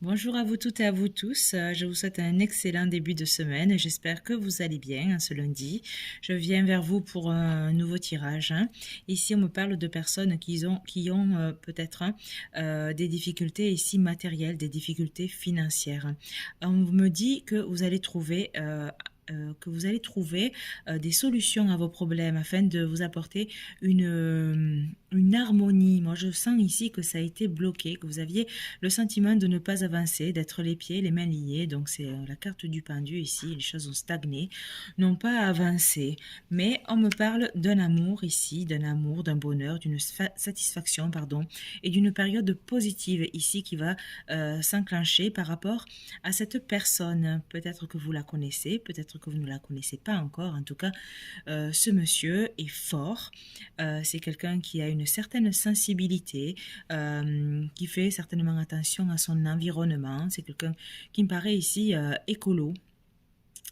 Bonjour à vous toutes et à vous tous. Je vous souhaite un excellent début de semaine et j'espère que vous allez bien ce lundi. Je viens vers vous pour un nouveau tirage, hein. Ici, on me parle de personnes qui ont peut-être des difficultés ici matérielles, des difficultés financières. On me dit que vous allez trouver des solutions à vos problèmes afin de vous apporter une harmonie. Moi, je sens ici que ça a été bloqué, que vous aviez le sentiment de ne pas avancer, d'être les pieds, les mains liés. Donc, c'est la carte du pendu ici. Les choses ont stagné, n'ont pas avancé. Mais on me parle d'un amour ici, d'un amour, d'un bonheur, d'une satisfaction, pardon, et d'une période positive ici qui va s'enclencher par rapport à cette personne. Peut-être que vous la connaissez, peut-être que vous ne la connaissez pas encore. En tout cas, ce monsieur est fort. C'est quelqu'un qui a une certaine sensibilité, qui fait certainement attention à son environnement. C'est quelqu'un qui me paraît ici écolo,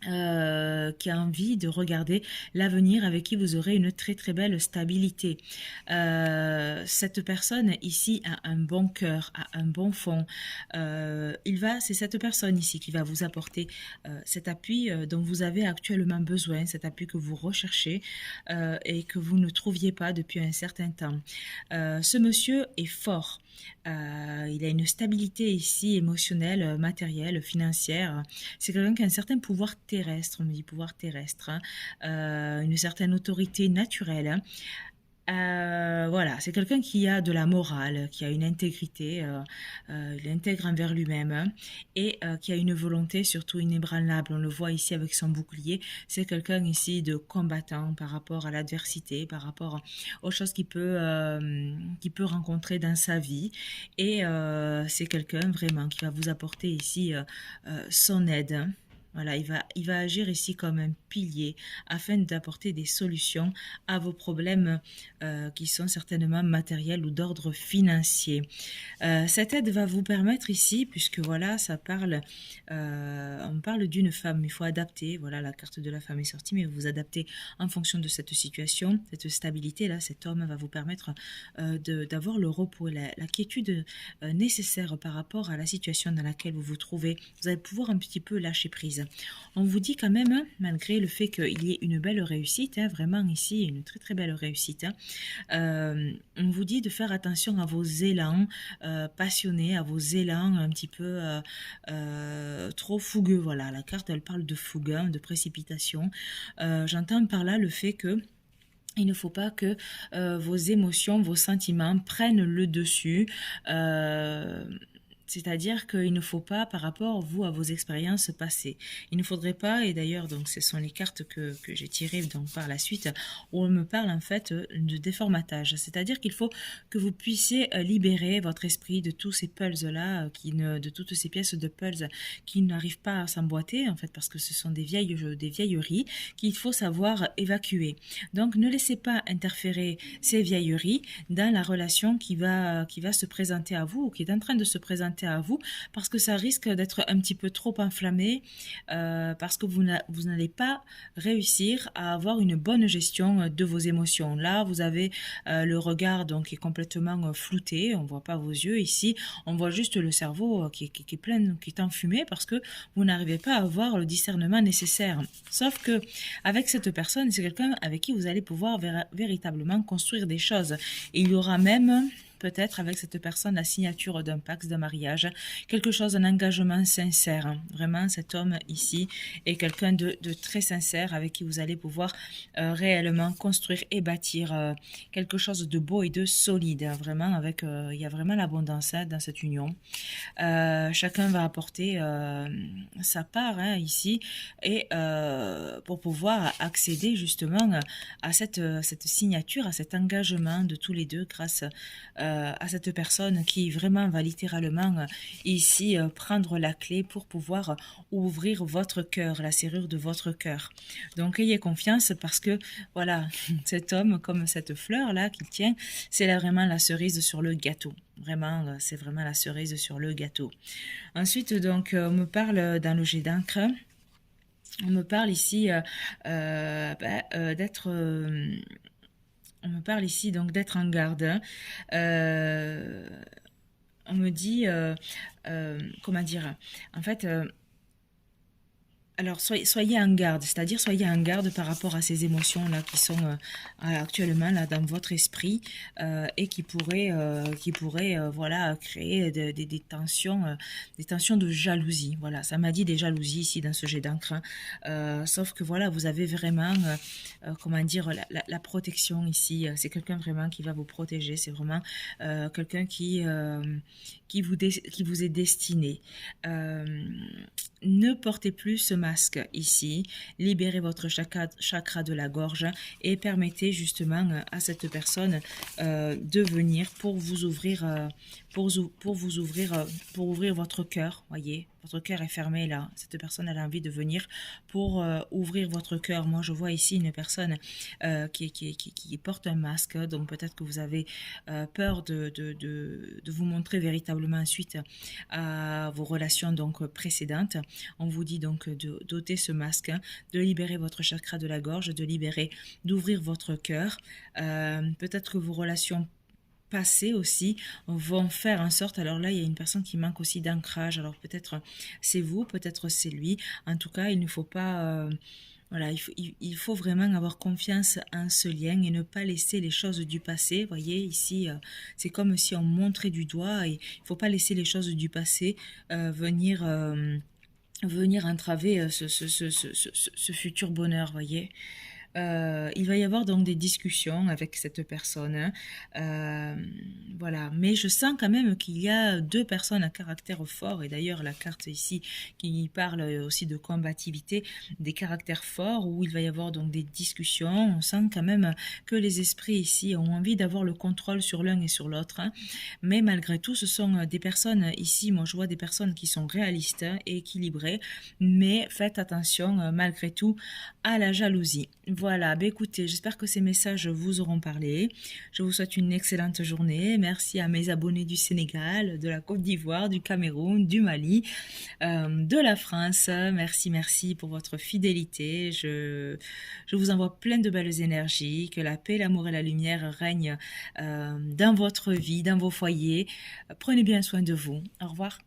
qui a envie de regarder l'avenir, avec qui vous aurez une très très belle stabilité. Cette personne ici a un bon cœur, a un bon fond. C'est cette personne ici qui va vous apporter cet appui dont vous avez actuellement besoin, cet appui que vous recherchez et que vous ne trouviez pas depuis un certain temps. Ce monsieur est fort. Il a une stabilité ici émotionnelle, matérielle, financière. C'est quelqu'un qui a un certain pouvoir terrestre, on me dit pouvoir terrestre, hein, une certaine autorité naturelle, hein. Voilà, c'est quelqu'un qui a de la morale, qui a une intégrité, il est intègre envers lui-même, hein, et qui a une volonté surtout inébranlable. On le voit ici avec son bouclier. C'est quelqu'un ici de combattant par rapport à l'adversité, par rapport aux choses qu'il peut rencontrer dans sa vie. Et c'est quelqu'un vraiment qui va vous apporter ici son aide, hein. Voilà, il va agir ici comme un pilier afin d'apporter des solutions à vos problèmes qui sont certainement matériels ou d'ordre financier. Cette aide va vous permettre ici, puisque voilà, on parle d'une femme, il faut adapter, voilà, la carte de la femme est sortie, mais vous adaptez en fonction de cette situation, cette stabilité-là, cet homme va vous permettre d'avoir le repos et la quiétude nécessaire par rapport à la situation dans laquelle vous vous trouvez. Vous allez pouvoir un petit peu lâcher prise. On vous dit quand même, hein, malgré le fait qu'il y ait une belle réussite, hein, vraiment ici, une très très belle réussite, hein, on vous dit de faire attention à vos élans passionnés, à vos élans un petit peu trop fougueux. Voilà, la carte, elle parle de fougue, hein, de précipitation. J'entends par là le fait que il ne faut pas que vos émotions, vos sentiments prennent le dessus. C'est-à-dire qu'il ne faut pas, par rapport, vous, à vos expériences passées, il ne faudrait pas, et d'ailleurs, donc, ce sont les cartes que j'ai tirées donc, par la suite, où on me parle en fait de déformatage. C'est-à-dire qu'il faut que vous puissiez libérer votre esprit de tous ces pulses-là, de toutes ces pièces de pulse qui n'arrivent pas à s'emboîter, en fait, parce que ce sont des vieilleries qu'il faut savoir évacuer. Donc, ne laissez pas interférer ces vieilleries dans la relation qui va se présenter à vous, ou qui est en train de se présenter à vous, parce que ça risque d'être un petit peu trop enflammé, parce que vous n'allez pas réussir à avoir une bonne gestion de vos émotions. Là, vous avez le regard donc qui est complètement flouté, on voit pas vos yeux ici, on voit juste le cerveau qui est plein, qui est enfumé parce que vous n'arrivez pas à avoir le discernement nécessaire. Sauf que avec cette personne, c'est quelqu'un avec qui vous allez pouvoir véritablement construire des choses. Et il y aura même peut-être avec cette personne la signature d'un pacte de mariage, quelque chose, un engagement sincère. Vraiment, cet homme ici est quelqu'un de très sincère avec qui vous allez pouvoir réellement construire et bâtir quelque chose de beau et de solide. Vraiment, il y a vraiment l'abondance hein, dans cette union. Chacun va apporter sa part hein, ici et pour pouvoir accéder justement à cette signature, à cet engagement de tous les deux grâce à cette personne qui vraiment va littéralement ici prendre la clé pour pouvoir ouvrir votre cœur, la serrure de votre cœur. Donc ayez confiance parce que voilà, cet homme comme cette fleur là qu'il tient, c'est là vraiment la cerise sur le gâteau. Vraiment, c'est vraiment la cerise sur le gâteau. Ensuite, donc, on me parle dans le jet d'encre. On me parle ici d'être on me parle ici donc d'être en garde. on me dit, comment dire, en fait, alors, soyez en garde, c'est-à-dire soyez en garde par rapport à ces émotions-là qui sont actuellement là dans votre esprit et qui pourraient voilà, créer des tensions de jalousie. Voilà, ça m'a dit des jalousies ici dans ce jet d'encre, hein. Sauf que voilà, vous avez vraiment, comment dire, la protection ici. C'est quelqu'un vraiment qui va vous protéger. C'est vraiment quelqu'un qui vous est destiné. Euh, Ne portez plus ce masque ici, libérez votre chakra de la gorge et permettez justement à cette personne de venir pour vous ouvrir, pour ouvrir votre cœur, voyez. Votre cœur est fermé là. Cette personne elle a envie de venir pour ouvrir votre cœur. Moi, je vois ici une personne qui porte un masque. Donc, peut-être que vous avez peur de vous montrer véritablement suite à vos relations donc précédentes. On vous dit donc d'ôter ce masque, hein, de libérer votre chakra de la gorge, d'ouvrir votre cœur. Peut-être que vos relations passées aussi vont faire en sorte, alors là il y a une personne qui manque aussi d'ancrage, alors peut-être c'est vous, peut-être c'est lui, en tout cas il ne faut pas voilà, il faut vraiment avoir confiance en ce lien et ne pas laisser les choses du passé. Vous voyez, ici, c'est comme si on montrait du doigt et il ne faut pas laisser les choses du passé venir entraver ce futur bonheur, voyez. Il va y avoir donc des discussions avec cette personne, hein. Euh, voilà, mais je sens quand même qu'il y a deux personnes à caractère fort, et d'ailleurs la carte ici qui parle aussi de combativité, des caractères forts où il va y avoir donc des discussions. On sent quand même que les esprits ici ont envie d'avoir le contrôle sur l'un et sur l'autre, hein. Mais malgré tout, ce sont des personnes ici, moi je vois des personnes qui sont réalistes, hein, et équilibrées, mais faites attention malgré tout à la jalousie. Voilà, bah écoutez, j'espère que ces messages vous auront parlé. Je vous souhaite une excellente journée. Merci à mes abonnés du Sénégal, de la Côte d'Ivoire, du Cameroun, du Mali, de la France. Merci, merci pour votre fidélité. Je vous envoie plein de belles énergies. Que la paix, l'amour et la lumière règnent dans votre vie, dans vos foyers. Prenez bien soin de vous. Au revoir.